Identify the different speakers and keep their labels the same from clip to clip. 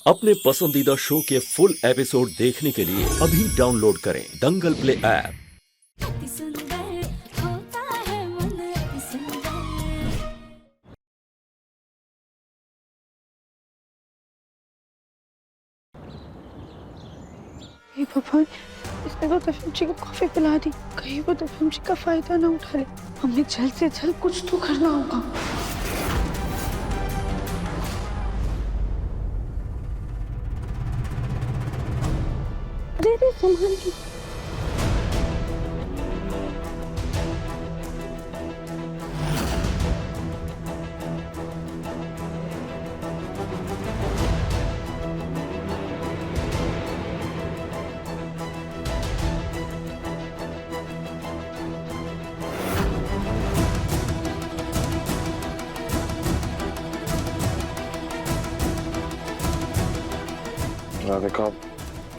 Speaker 1: अपने पसंदीदा शो के फुल एपिसोड देखने के लिए अभी डाउनलोड करें दंगल प्ले ऐप।
Speaker 2: अति सुंदर होता है मन अति सुंदर।
Speaker 3: हे भगवान, इसने तो दफिमची को कॉफी पिला दी। कहीं वो दफिमची का फायदा ना उठा ले। हमें जल्द से जल्द कुछ तो करना होगा। अरे संभाल के।
Speaker 4: राधिका,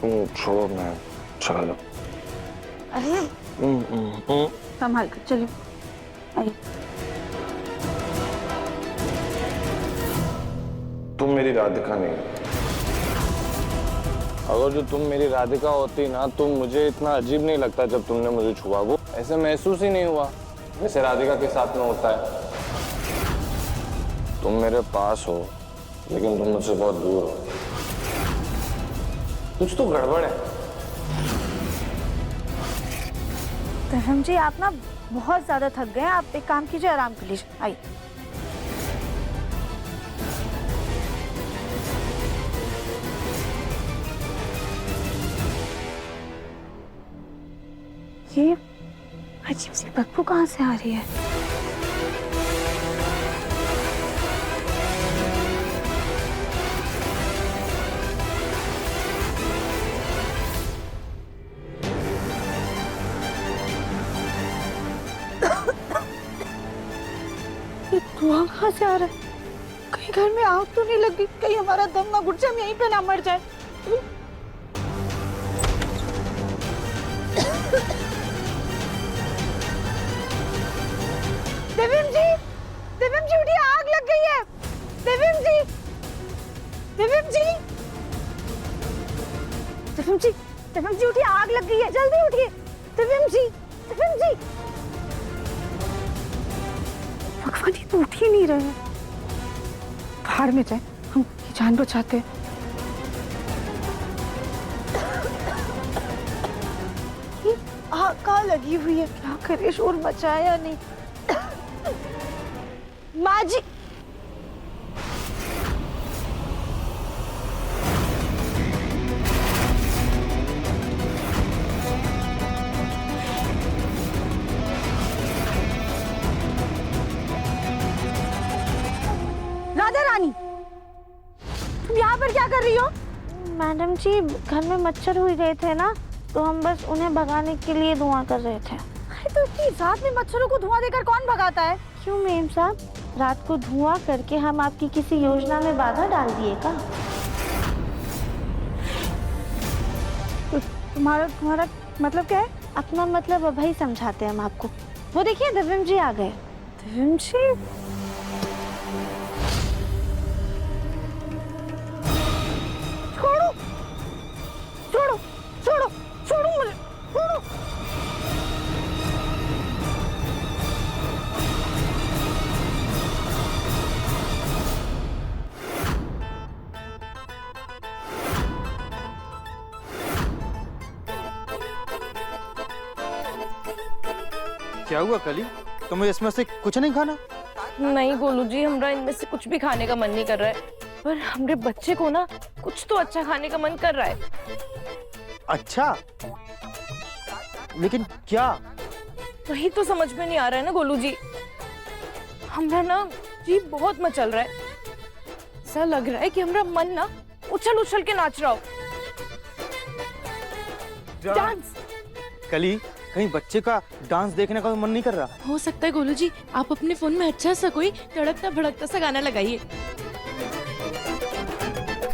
Speaker 4: तुम छोड़ो, मैं चला लो।
Speaker 3: अरे संभाल कर चलो। आइए।
Speaker 4: तुम मेरी राधिका नहीं। अगर जो तुम मेरी राधिका होती ना, तो मुझे इतना अजीब नहीं लगता जब तुमने मुझे छुआ। वो ऐसे महसूस ही नहीं हुआ जैसे राधिका के साथ में होता है। तुम मेरे पास हो, लेकिन तुम मुझसे बहुत दूर हो। कुछ तो गड़बड़ है।
Speaker 3: दफिम जी, आप ना बहुत ज्यादा थक गए हैं। आप एक काम कीजिए, आराम कर लीजिए। आइए। ये अजीब सी बदबू कहाँ से आ रही है? ये धुआं कहाँ से आ रहा है? कहीं घर में आग तो नहीं लगी? कहीं हमारा दम ना घुट जाए, हम यहीं पे ना मर जाए। देविम जी उठिए, आग लग गई है। देविम जी, देविम जी, देविम जी, देविम जी उठिए, आग लग गई है, जल्दी उठिए। देविम जी, देविम जी। भगवान, ये तो उठ ही नहीं रहे हैं। बाहर में जाए, हम ये जान बचाते हैं। ये आग कहाँ लगी हुई है? क्या करे, शोर मचाया नहीं। माँ जी, राधा रानी, तुम यहाँ पर क्या कर रही हो?
Speaker 5: मैडम जी, घर में मच्छर हुए गए थे ना, तो हम बस उन्हें भगाने के लिए धुआं कर रहे थे।
Speaker 3: अरे तो इतनी रात में मच्छरों को धुआं देकर कौन भगाता है?
Speaker 5: क्यों मेम साहब, रात को धुआं करके हम आपकी किसी योजना में बाधा डाल दिए का?
Speaker 3: तो तुम्हारा मतलब क्या है?
Speaker 5: अपना मतलब अब ही समझाते हैं हम आपको। वो देखिए, दविम जी आ गए।
Speaker 3: दविम जी, छोड़ो छोड़ो छोड़ो छोड़ो मुझे, छोड़ो।
Speaker 6: क्या हुआ कली? तुम्हें इसमें से कुछ नहीं खाना?
Speaker 7: नहीं गोलू जी, हमरा इनमें से कुछ भी खाने का मन नहीं कर रहा है, पर हमरे बच्चे को ना कुछ तो अच्छा खाने का मन कर रहा है।
Speaker 6: अच्छा, लेकिन क्या?
Speaker 7: वही तो समझ में नहीं आ रहा है ना गोलू जी। हमरा ना जी बहुत मचल रहा है। ऐसा लग रहा है कि हमरा मन ना उछल उछल के नाच रहा हो। डांस।
Speaker 6: कली, कहीं बच्चे का डांस देखने का मन नहीं कर रहा?
Speaker 8: हो सकता है गोलू जी, आप अपने फोन में अच्छा सा कोई तड़कता भड़कता सा गाना लगाइए।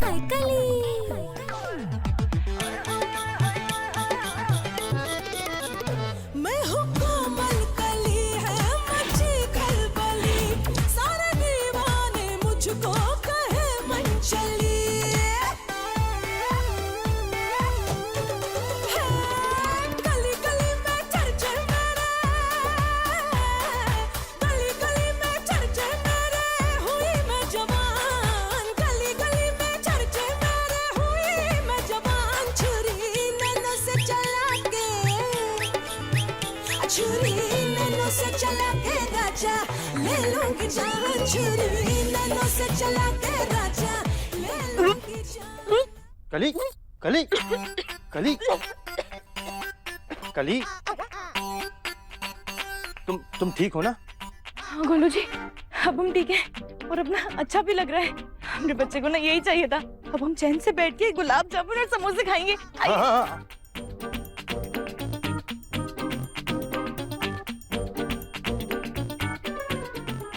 Speaker 2: हाय कली, मैं हूँ कोमल कली है मची खलबली, सारे दीवाने मुझको कहे मन चली। लूंगी जान छुरी नैनों से चला के राजा ले लूंगी जान।
Speaker 6: कली कली कली कली, तुम ठीक हो ना?
Speaker 7: हाँ गोलू जी, अब हम ठीक है और अपना अच्छा भी लग रहा है। हमने बच्चे को ना यही चाहिए था। अब हम चैन से बैठ के गुलाब जामुन और समोसे खाएंगे।
Speaker 6: हाँ, हाँ, हाँ।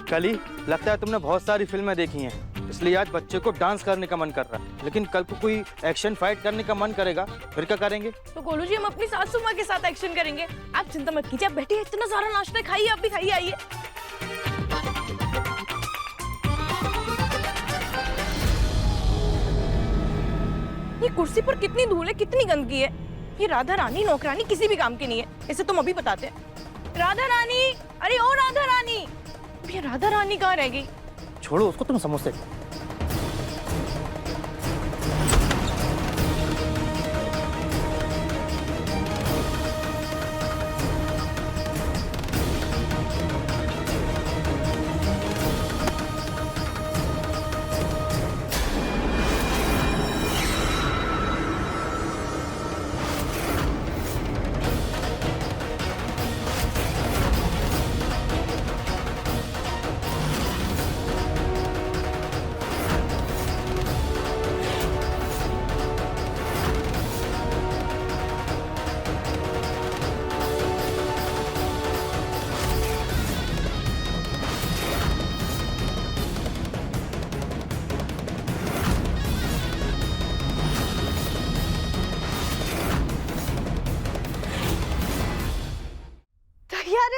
Speaker 6: कली, लगता है तुमने बहुत सारी फिल्में देखी हैं, इसलिए आज बच्चे को डांस करने का मन कर रहा है। लेकिन कल को कोई एक्शन फाइट करने का मन करेगा, फिर क्या करेंगे?
Speaker 7: तो गोलू जी हम अपनी सासू माँ के साथ एक्शन करेंगे। आप चिंता मत कीजिए, आप बैठिए, इतना सारा नाश्ता खाइए, आप भी खाइए, आइए। ये कुर्सी पर कितनी धूल है, कितनी गंदगी है। ये राधा रानी नौकरानी किसी भी काम की नहीं है, इसे तुम अभी बताते हैं। राधा रानी, अरे ओ राधा रानी, ये राधा रानी कहाँ रह गई?
Speaker 6: छोड़ो उसको, तुम समोसे खाओ।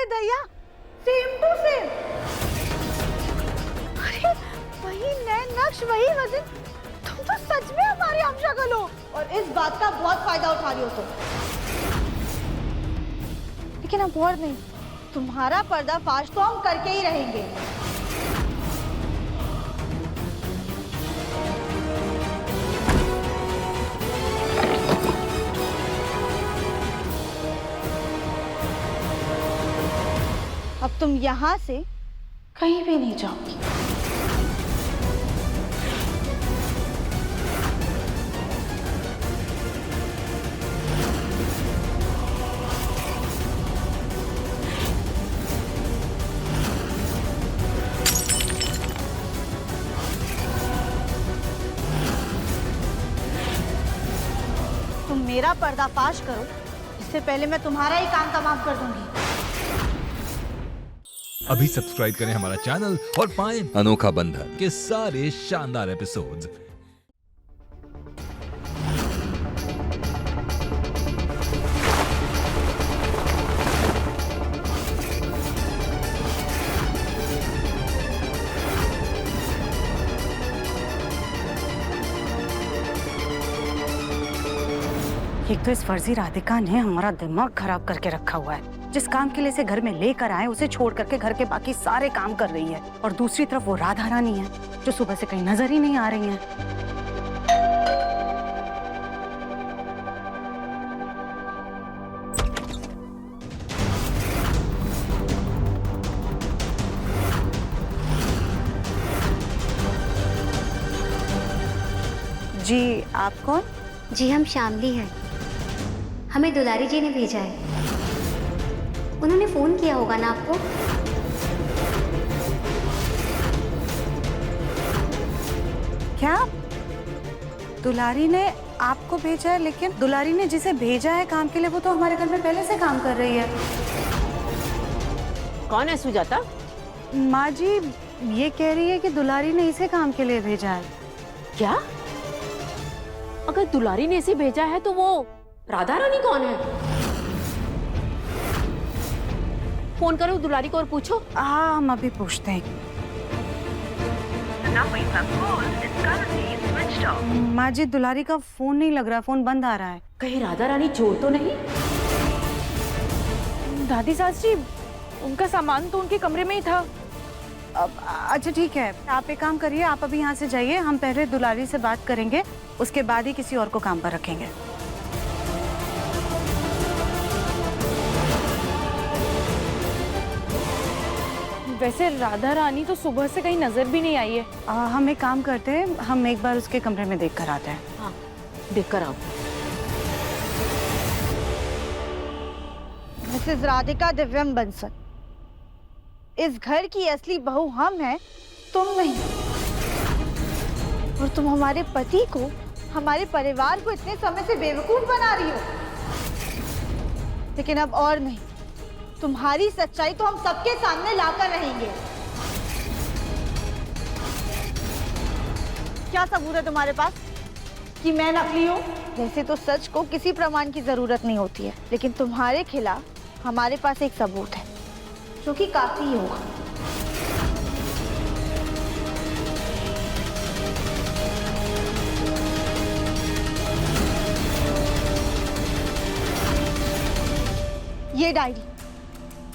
Speaker 3: दैया, सेम टू सेम। अरे वही नए नक्श, वही वजन। तुम तो सच में हमारी हमशक्ल हो और इस बात का बहुत फायदा उठा रही हो तुम। लेकिन अब और नहीं, तुम्हारा पर्दाफाश तो हम करके ही रहेंगे। अब तुम यहाँ से कहीं भी नहीं जाओगी। तुम मेरा पर्दाफाश करो, इससे पहले मैं तुम्हारा ही काम तमाम कर दूंगी।
Speaker 9: अभी सब्सक्राइब करें हमारा चैनल और पाएं अनोखा बंधन के सारे शानदार एपिसोड्स।
Speaker 3: एक तो इस फर्जी राधिका ने हमारा दिमाग खराब करके रखा हुआ है। जिस काम के लिए इसे घर में लेकर आए उसे छोड़ करके घर के बाकी सारे काम कर रही है। और दूसरी तरफ वो राधा रानी है जो सुबह से कहीं नजर ही नहीं आ रही है। जी आप कौन?
Speaker 10: जी हम शामली हैं। हमें दुलारी जी ने भेजा है। उन्होंने फोन किया होगा ना आपको?
Speaker 3: क्या दुलारी ने आपको भेजा है? लेकिन दुलारी ने जिसे भेजा है काम के लिए वो तो हमारे घर में पहले से काम कर रही है।
Speaker 8: कौन है सुजाता?
Speaker 3: माँ जी ये कह रही है कि दुलारी ने इसे काम के लिए भेजा है।
Speaker 8: क्या? अगर दुलारी ने इसे भेजा है तो वो राधा रानी कौन है? फोन करो दुलारी को और पूछो।
Speaker 3: हाँ हम अभी पूछते हैं। माँ जी दुलारी का फोन नहीं लग रहा, फोन बंद आ रहा है।
Speaker 8: कहीं राधा रानी चोर तो नहीं?
Speaker 7: दादी सास जी, उनका सामान तो उनके कमरे में ही था।
Speaker 3: अच्छा ठीक है, आप एक काम करिए, आप अभी यहाँ से जाइए। हम पहले दुलारी से बात करेंगे, उसके बाद ही किसी और को काम पर रखेंगे।
Speaker 7: वैसे राधा रानी तो सुबह से कहीं नजर भी नहीं आई है।
Speaker 3: हम एक काम करते हैं, हम एक बार उसके कमरे में देख कर आते हैं।
Speaker 8: हाँ, देख कर आओ।
Speaker 5: मिसेस राधिका दिव्यम बंसल, इस घर की असली बहू हम हैं, तुम नहीं। और तुम हमारे पति को, हमारे परिवार को इतने समय से बेवकूफ बना रही हो। लेकिन अब और नहीं, तुम्हारी सच्चाई तो हम सबके सामने लाकर रहेंगे। क्या सबूत है तुम्हारे पास कि मैं नकली हूँ? वैसे तो सच को किसी प्रमाण की जरूरत नहीं होती है, लेकिन तुम्हारे खिलाफ हमारे पास एक सबूत है जो कि काफी होगा।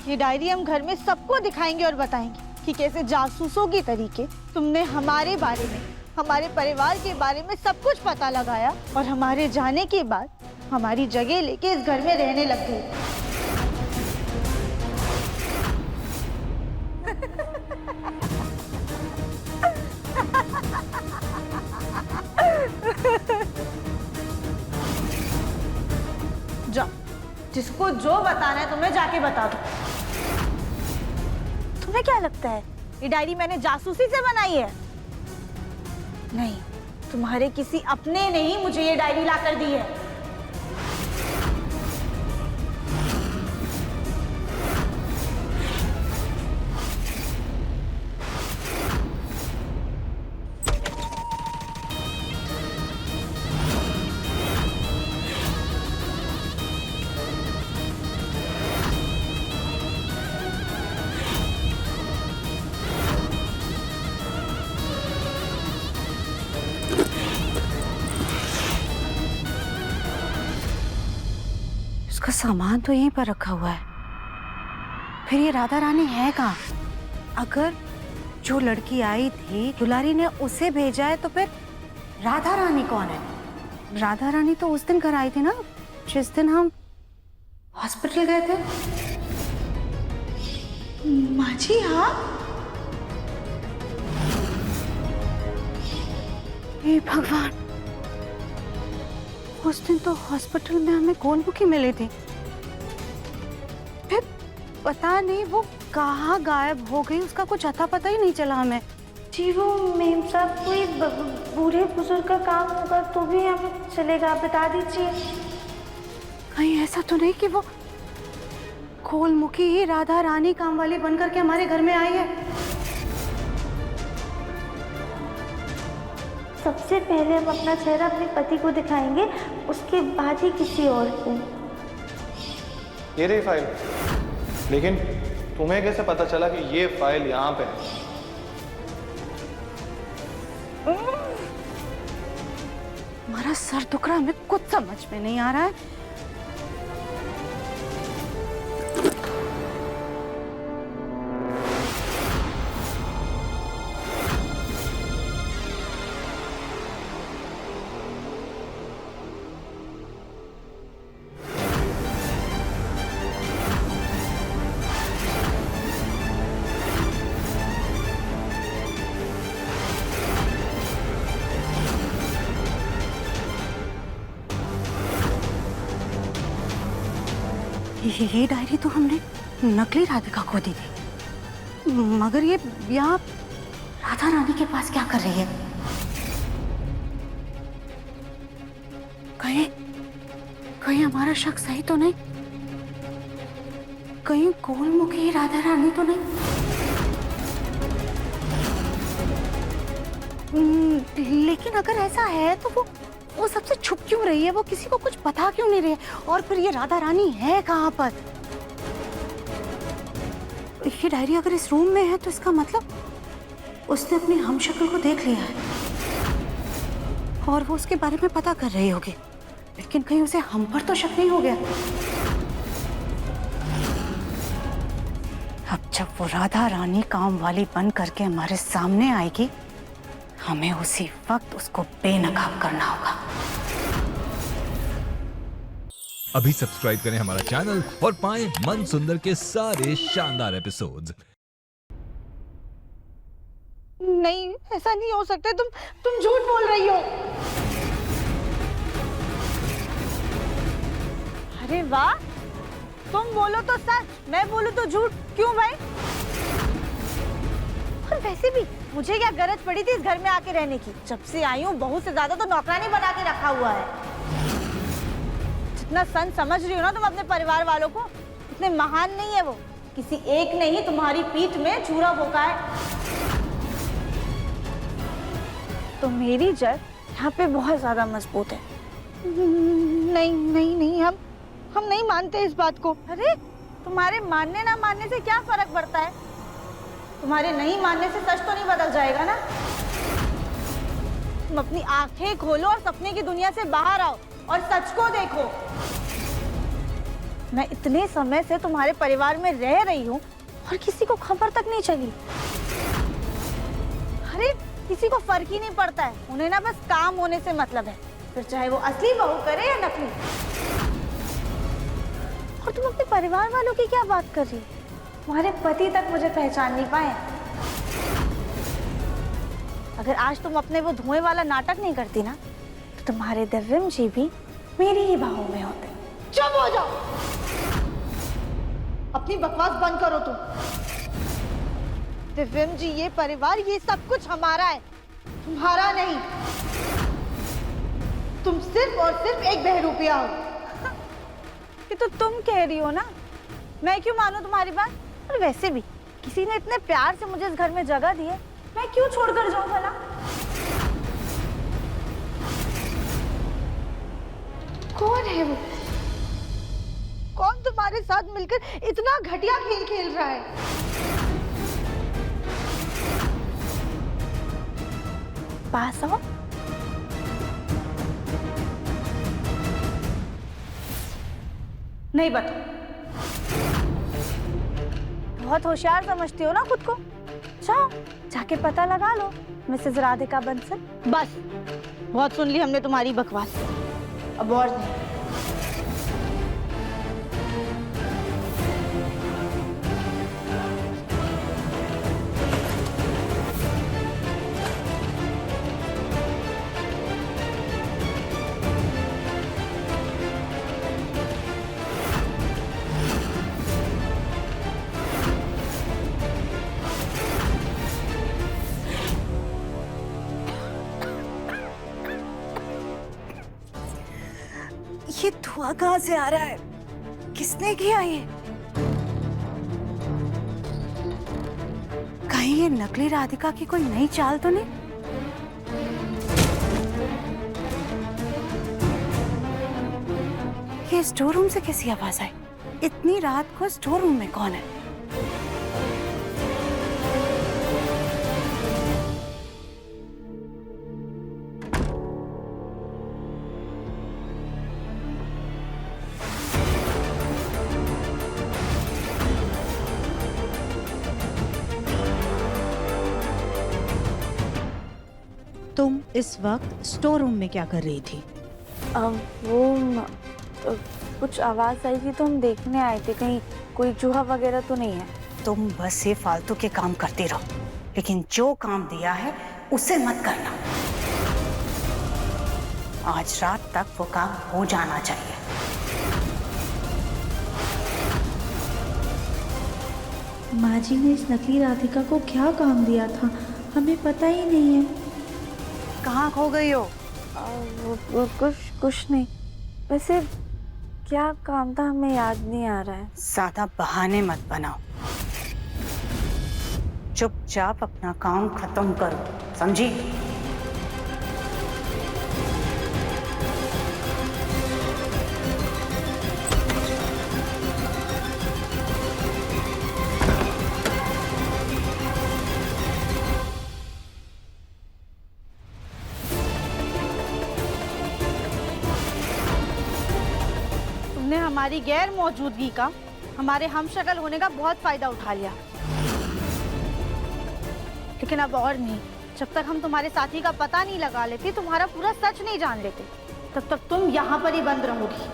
Speaker 5: ये डायरी हम घर में सबको दिखाएंगे और बताएंगे कि कैसे जासूसों की तरीके तुमने हमारे बारे में, हमारे परिवार के बारे में सब कुछ पता लगाया और हमारे जाने के बाद हमारी जगह लेके इस घर में रहने लग गई। जाओ, जिसको जो बताना है तुम्हें जाके बता दो। तुम्हें क्या लगता है ये डायरी मैंने जासूसी से बनाई है? नहीं, तुम्हारे किसी अपने ने ही मुझे ये डायरी लाकर दी है।
Speaker 3: उसका सामान तो यहीं पर रखा हुआ है, फिर ये राधा रानी है कहाँ? अगर जो लड़की आई थी दुलारी ने उसे भेजा है तो फिर राधा रानी कौन है? राधा रानी तो उस दिन घर आई थी ना, जिस दिन हम हॉस्पिटल गए थे।
Speaker 5: माँ जी, हाँ।
Speaker 3: हे भगवान, उस दिन तो हॉस्पिटल में हमें गोलमुखी मिली थी, फिर पता नहीं वो कहाँ गायब हो गई, उसका कुछ अता पता ही नहीं चला हमें।
Speaker 5: जी वो मेम साहब कोई बूढ़े बुजुर्ग का काम होगा तो भी हमें चलेगा, बता दीजिए।
Speaker 3: कहीं ऐसा तो नहीं कि वो गोलमुखी ही राधा रानी काम वाली बनकर के हमारे घर में आई है?
Speaker 5: सबसे पहले हम अपना चेहरा अपने पति को दिखाएंगे, उसके बाद ही किसी और को।
Speaker 4: ये रही फाइल। लेकिन तुम्हें कैसे पता चला कि ये फाइल यहाँ पे है?
Speaker 3: हमारा सर दुख रहा, हमें कुछ समझ में नहीं आ रहा है। ये डायरी तो हमने नकली राधिका को दी थी, मगर ये यहाँ राधा रानी के पास क्या कर रही है? कहीं हमारा शक सही तो नहीं? कहीं गोलमुखी राधा रानी तो नहीं? लेकिन अगर ऐसा है तो वो सबसे छुप क्यों रही है? वो किसी को कुछ बता क्यों नहीं रही है? और फिर ये राधा रानी है कहाँ पर? ये डायरी अगर इस रूम में है तो इसका मतलब उसने अपनी हमशक्ल को देख लिया है और वो उसके बारे में पता कर रही होगी। लेकिन कहीं उसे हम पर तो शक नहीं हो गया? अब जब वो राधा रानी काम वाली बन करके हमारे सामने आएगी, हमें उसी वक्त उसको बेनकाब करना होगा।
Speaker 9: अभी सब्सक्राइब करें हमारा चैनल और पाएं मन सुंदर के सारे शानदार एपिसोड्स।
Speaker 5: नहीं, ऐसा नहीं हो सकता। तुम झूठ बोल रही हो। अरे वाह, तुम बोलो तो सच, मैं बोलूं तो झूठ। क्यों भाई? और वैसे भी मुझे क्या गरज पड़ी थी इस घर में आके रहने की? जब से आई हूँ बहू से ज्यादा तो नौकरानी बना के रखा हुआ है। जितना सन समझ रही हो ना तुम अपने परिवार वालों को, इतने महान नहीं है वो। किसी एक ने ही तुम्हारी पीठ में छुरा भोंका है। तो मेरी जड़ यहाँ पे बहुत ज्यादा मजबूत है। नहीं नहीं नहीं, हम नहीं मानते इस बात को। अरे तुम्हारे मानने ना मानने से क्या फर्क पड़ता है? तुम्हारे नहीं मानने से सच तो नहीं बदल जाएगा ना। तुम अपनी आंखें खोलो और सपने की दुनिया से बाहर आओ और सच को देखो। मैं इतने समय से तुम्हारे परिवार में रह रही हूँ और किसी को खबर तक नहीं चली। अरे किसी को फर्क ही नहीं पड़ता है, उन्हें ना बस काम होने से मतलब है, फिर चाहे वो असली बहू करे या नकली। और तुम अपने परिवार वालों की क्या बात कर रही हो? तुम्हारे पति तक मुझे पहचान नहीं पाए। अगर आज तुम अपने वो धुएं वाला नाटक नहीं करती ना, तो तुम्हारे दिव्यम जी भी मेरी ही बाहों में होते। चुप हो जाओ, अपनी बकवास बंद करो तुम। दिव्यम जी, ये परिवार, ये सब कुछ हमारा है, तुम्हारा नहीं। तुम सिर्फ और सिर्फ एक बहरूपिया हो। ये तो तुम कह रही हो ना, मैं क्यों मानूं तुम्हारी बात? और वैसे भी किसी ने इतने प्यार से मुझे इस घर में जगह दी है, मैं क्यों छोड़कर जाऊं भला? कौन है वो? कौन तुम्हारे साथ मिलकर इतना घटिया खेल खेल रहा है? पास आओ। नहीं बता। बहुत होशियार समझती हो ना खुद को। जाओ जाके पता लगा लो मिसेस राधिका बंसल। बस बहुत सुन ली हमने तुम्हारी बकवास, अब और नहीं।
Speaker 3: ये धुआं कहाँ से आ रहा है? किसने किया ये? कहीं ये नकली राधिका की कोई नई चाल तो नहीं? ये स्टोर रूम से कैसी आवाज आई? इतनी रात को स्टोर रूम में कौन है?
Speaker 5: तुम इस वक्त स्टोर रूम में क्या कर रही थी?
Speaker 7: कुछ आवाज आई थी तो हम देखने आए थे, कहीं कोई चूहा वगैरह तो नहीं है।
Speaker 3: तुम बस ये फालतू के काम करती रहो, लेकिन जो काम दिया है उसे मत करना। आज रात तक वो काम हो जाना चाहिए।
Speaker 5: माँ जी ने इस नकली राधिका को क्या काम दिया था, हमें पता ही नहीं है।
Speaker 3: कहाँ खो गई हो?
Speaker 7: कुछ नहीं, वैसे क्या काम था हमें याद नहीं आ रहा है।
Speaker 3: ज्यादा बहाने मत बनाओ, चुपचाप अपना काम खत्म करो, समझी?
Speaker 5: तुमने हमारी गैर मौजूदगी का, हमारे हमशक्ल होने का बहुत फायदा उठा लिया, लेकिन अब और नहीं। जब तक हम तुम्हारे साथी का पता नहीं लगा लेते, तुम्हारा पूरा सच नहीं जान लेते, तब तक तुम यहाँ पर ही बंद रहोगी।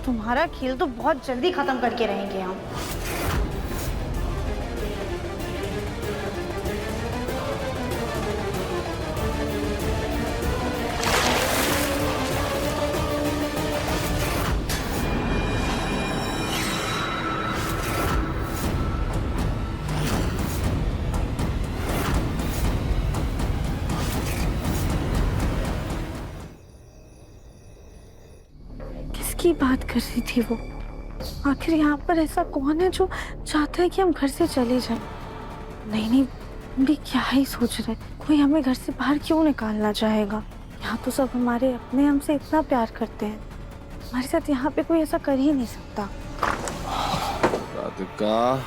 Speaker 5: तुम्हारा खेल तो बहुत जल्दी खत्म करके रहेंगे हम। की बात कर रही थी वो? आखिर यहाँ पर ऐसा कौन है जो चाहता है कि हम घर से चले जाएं? नहीं, भी क्या ही सोच रहे, कोई हमें घर से बाहर क्यों निकालना चाहेगा? यहाँ तो सब हमारे अपने हमसे इतना प्यार करते हैं, हमारे साथ यहाँ पे कोई ऐसा कर ही नहीं सकता।
Speaker 4: राधिका,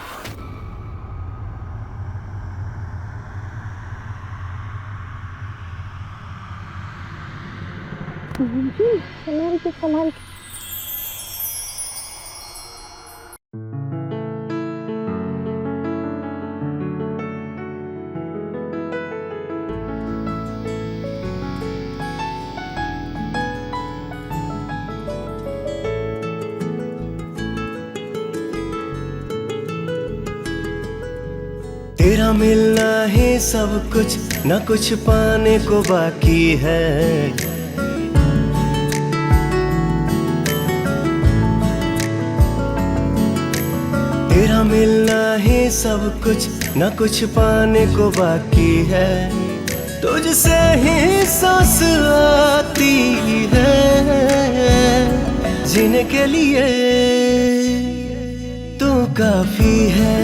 Speaker 5: संभाल के।
Speaker 11: तेरा मिलना ही सब कुछ, न कुछ पाने को बाकी है। तेरा मिलना ही सब कुछ, न कुछ पाने को बाकी है। तुझसे ही सांस आती है, जीने के लिए तू काफी है,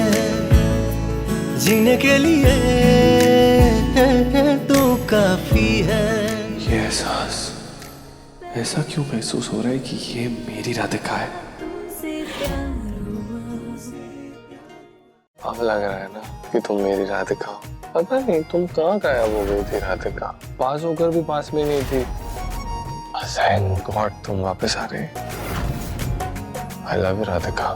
Speaker 11: जीने के लिए तू काफी है।
Speaker 12: ये एहसास ऐसा क्यों महसूस हो रहा है कि ये मेरी राधिका है?
Speaker 4: अब लग रहा है ना कि तुम मेरी राधिका हो। पता नहीं तुम कहाँ गायब हो गई थी राधिका, पास होकर भी पास में नहीं थी। थैंक गॉड तुम वापस आ रहे। I love you Radhika.